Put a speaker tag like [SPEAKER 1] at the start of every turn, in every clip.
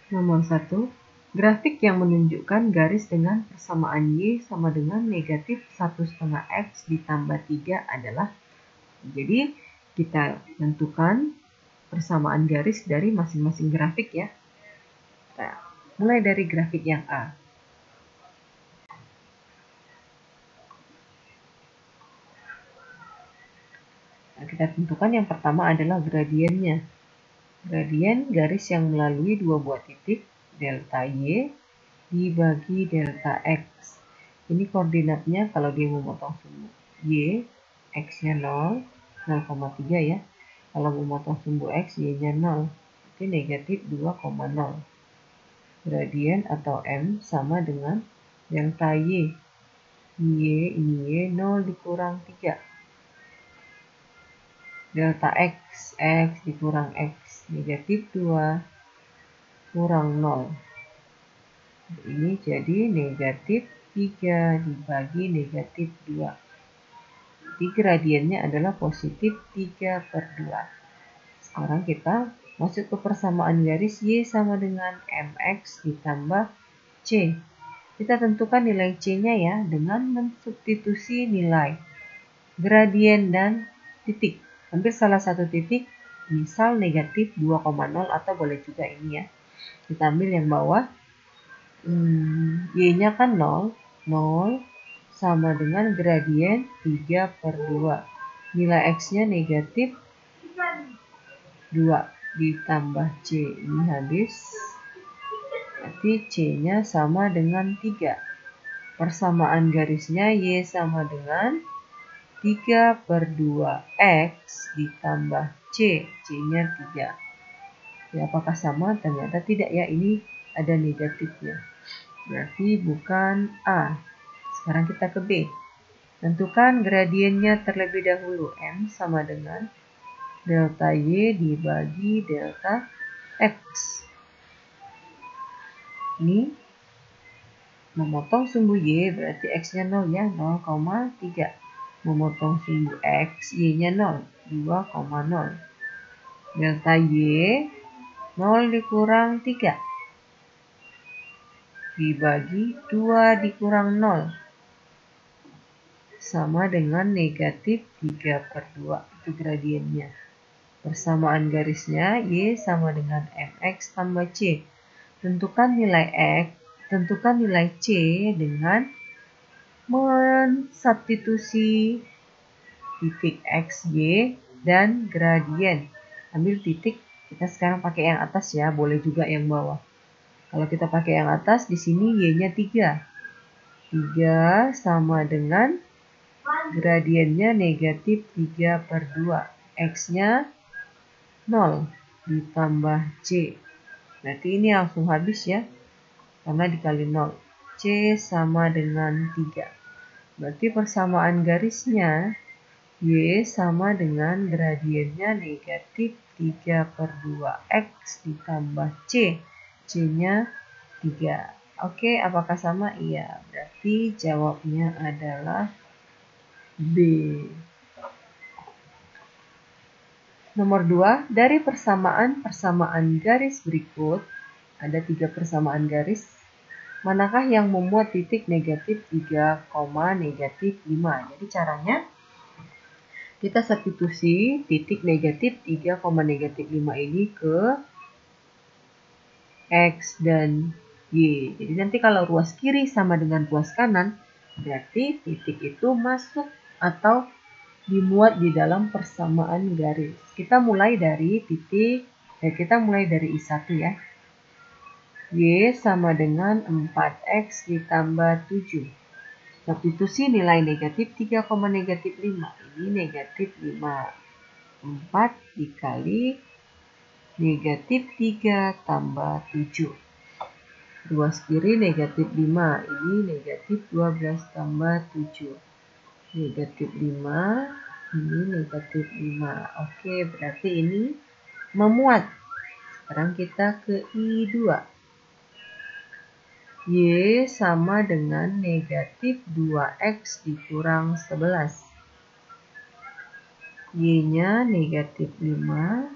[SPEAKER 1] Nomor 1, grafik yang menunjukkan garis dengan persamaan Y sama dengan negatif 1/2 X ditambah 3 adalah. Jadi, kita tentukan persamaan garis dari masing-masing grafik ya. Nah, mulai dari grafik yang A. Nah, kita tentukan yang pertama adalah gradiennya. Gradien garis yang melalui dua buah titik, delta Y dibagi delta X. Ini koordinatnya kalau dia memotong sumbu Y, X-nya 0, 0,3 ya. Kalau memotong sumbu X, Y-nya 0. Itu negatif 2,0. Gradien atau M sama dengan delta Y. Ini Y 0 dikurang 3. Delta X, X dikurang X, negatif 2 kurang 0. Ini jadi negatif 3 dibagi negatif 2. Jadi gradiennya adalah positif 3/2. Sekarang kita masuk ke persamaan garis Y sama dengan MX ditambah C. Kita tentukan nilai C-nya ya dengan mensubstitusi nilai gradien dan titik. Ambil salah satu titik, misal negatif 2,0 atau boleh juga ini ya. Kita ambil yang bawah. Y-nya kan 0, 0 sama dengan gradien 3/2. Nilai X-nya negatif 2 ditambah C. Ini habis. Berarti C-nya sama dengan 3. Persamaan garisnya Y sama dengan 3/2 X ditambah C. C-nya 3. Ya, apakah sama? Ternyata tidak ya. Ini ada negatifnya. Berarti bukan A. Sekarang kita ke B. Tentukan gradiennya terlebih dahulu. M sama dengan delta Y dibagi delta X. Ini memotong sumbu Y berarti X-nya 0 ya. 0,3. Memotong sumbu X, Y-nya 0. 2,0. Delta Y 0 dikurang 3. Dibagi 2 dikurang 0. Sama dengan negatif 3/2. Itu gradiennya. Persamaan garisnya Y sama dengan MX tambah C. Tentukan nilai C dengan mensubstitusi titik X, Y, dan gradien. Ambil titik, kita sekarang pakai yang atas ya, boleh juga yang bawah. Kalau kita pakai yang atas, di sini Y-nya 3. 3 sama dengan gradiennya negatif 3/2. X-nya 0 ditambah C. Berarti ini langsung habis ya, karena dikali 0. C sama dengan 3. Berarti persamaan garisnya Y sama dengan gradiennya negatif 3/2 X ditambah C. C-nya 3. Oke, apakah sama? Iya. Berarti jawabnya adalah B. Nomor 2, dari persamaan garis berikut, ada 3 persamaan garis, manakah yang memuat titik negatif 3, negatif 5? Jadi caranya, kita substitusi titik negatif 3, negatif 5 ini ke X dan Y. Jadi nanti kalau ruas kiri sama dengan ruas kanan, berarti titik itu masuk atau dimuat di dalam persamaan garis. Kita mulai dari titik, kita mulai dari I1 ya. Y sama dengan 4X ditambah 7. Substitusi nilai negatif 3, negatif 5. Ini negatif 5. 4 dikali negatif 3 tambah 7. Ruas kiri negatif 5. Ini negatif 12 tambah 7. Negatif 5. Ini negatif 5. Oke, berarti ini memuat. Sekarang kita ke I2. Y sama dengan negatif 2X dikurang 11. Y-nya negatif 5,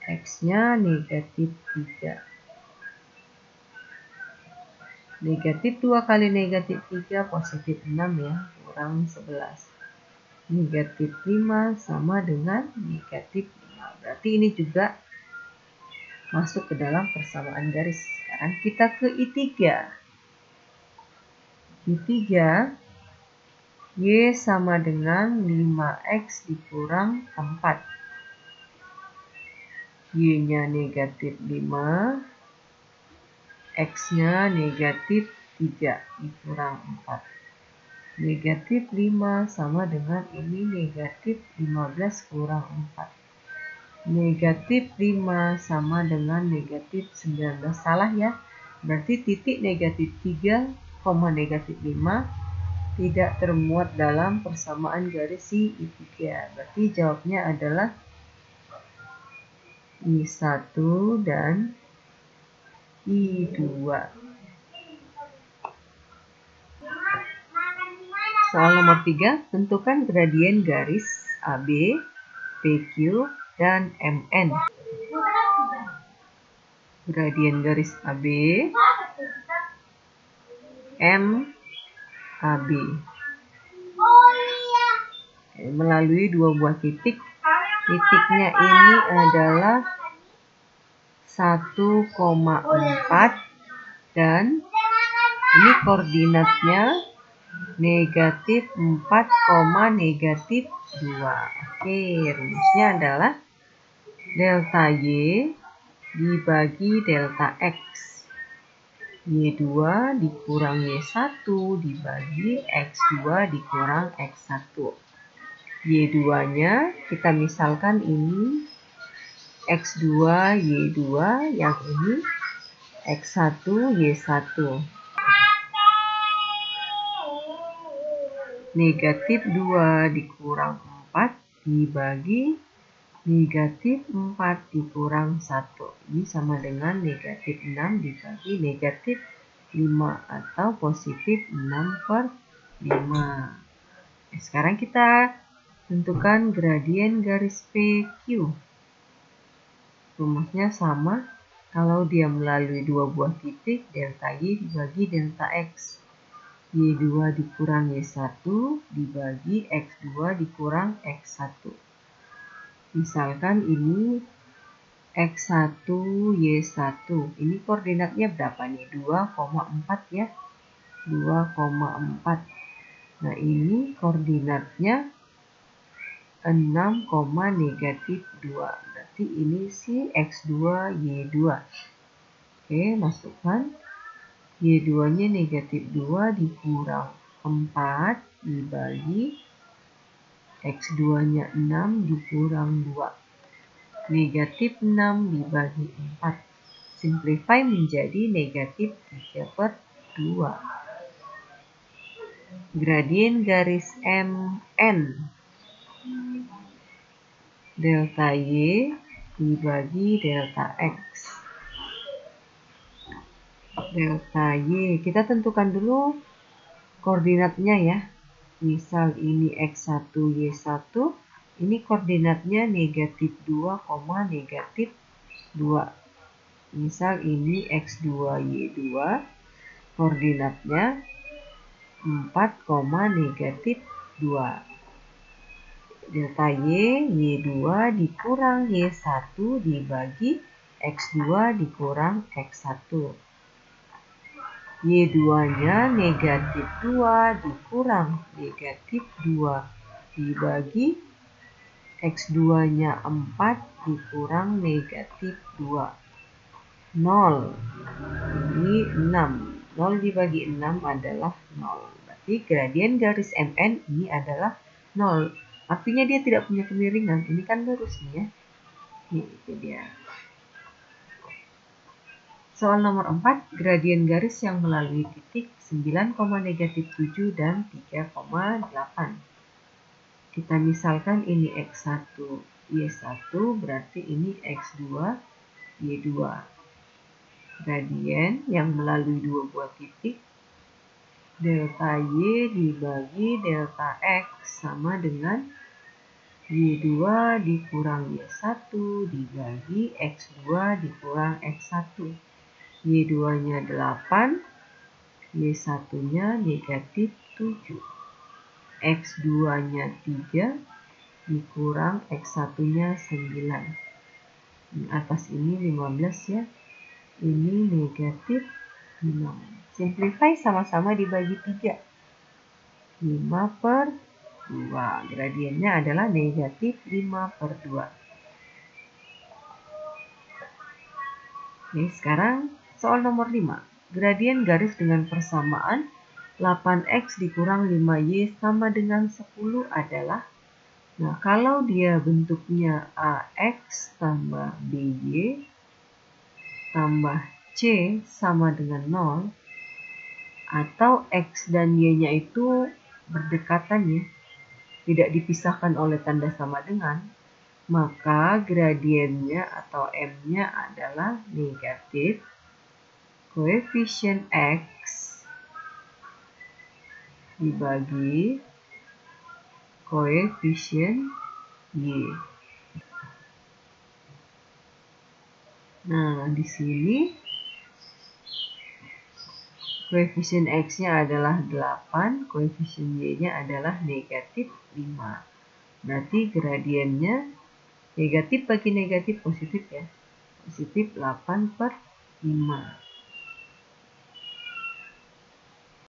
[SPEAKER 1] X-nya negatif 3. Negatif 2 kali negatif 3 positif 6 ya, kurang 11. Negatif 5 sama dengan negatif 5. Berarti ini juga masuk ke dalam persamaan garis. Sekarang kita ke I3. I3, Y sama dengan 5X dikurang 4. Y-nya negatif 5, X-nya negatif 3 dikurang 4. Negatif 5 sama dengan ini negatif 15 kurang 4. Negatif 5 sama dengan negatif 19. Salah ya. Berarti titik negatif 3, negatif 5 tidak termuat dalam persamaan garis si I3. Berarti jawabnya adalah I1 dan I2. Soal nomor 3, tentukan gradien garis AB, PQ, dan MN. Gradien garis AB, M, AB. Melalui dua buah titik. Titiknya ini adalah 1,4 dan ini koordinatnya negatif 4, negatif 2. Oke, rumusnya adalah delta Y dibagi delta X. Y2 dikurang Y1 dibagi X2 dikurang X1. Y2-nya kita misalkan ini X2 Y2, yang ini X1 Y1. Negatif 2 dikurang 4 dibagi negatif 4 dikurang 1. Ini sama dengan negatif 6 dibagi negatif 5 atau positif 6/5. Sekarang kita tentukan gradien garis PQ. Rumusnya sama. Kalau dia melalui dua buah titik, delta Y dibagi delta X. Y2 dikurang Y1 dibagi X2 dikurang X1. Misalkan ini X1 Y1. Ini koordinatnya berapa nih? 2,4 ya. 2,4. Nah, ini koordinatnya 6, negatif 2. Berarti ini si X2 Y2. Oke, masukkan. Y2-nya negatif 2 dikurang 4 dibagi X2-nya 6 dikurang 2. Negatif 6 dibagi 4. Simplify menjadi negatif 3/2. Gradien garis MN. Delta Y dibagi delta X. Delta Y, kita tentukan dulu koordinatnya ya. Misal ini X1 Y1, ini koordinatnya negatif 2, negatif 2. Misal ini X2 Y2, koordinatnya 4, negatif 2. Delta Y, Y2 dikurang Y1 dibagi X2 dikurang X1. Y2-nya negatif 2 dikurang negatif 2 dibagi X2-nya 4 dikurang negatif 2. 0. Ini 6. 0 dibagi 6 adalah 0. Berarti gradien garis MN ini adalah 0. Artinya dia tidak punya kemiringan. Ini kan lurus nih ya. Ini itu dia. Soal nomor 4, gradien garis yang melalui titik 9, negatif 7 dan 3,8. Kita misalkan ini X1 Y1, berarti ini X2 Y2. Gradien yang melalui dua buah titik, delta Y dibagi delta X sama dengan Y2 dikurang Y1 dibagi X2 dikurang X1. Y2-nya 8, Y1-nya negatif 7. X2-nya 3 dikurang X1-nya 9. Di atas ini 15 ya. Ini negatif 6. Simplify sama-sama dibagi 3. 5/2. Gradiennya adalah negatif 5/2. Oke, sekarang soal nomor 5. Gradien garis dengan persamaan 8x dikurang 5y sama dengan 10 adalah. Nah, kalau dia bentuknya AX tambah BY tambah C sama dengan 0, atau X dan Y-nya itu berdekatan ya, tidak dipisahkan oleh tanda sama dengan, maka gradiennya atau M-nya adalah negatif koefisien X dibagi koefisien Y. Nah, di sini koefisien X-nya adalah 8, koefisien Y-nya adalah negatif 5. Berarti gradiennya negatif bagi negatif positif ya. Positif 8/5.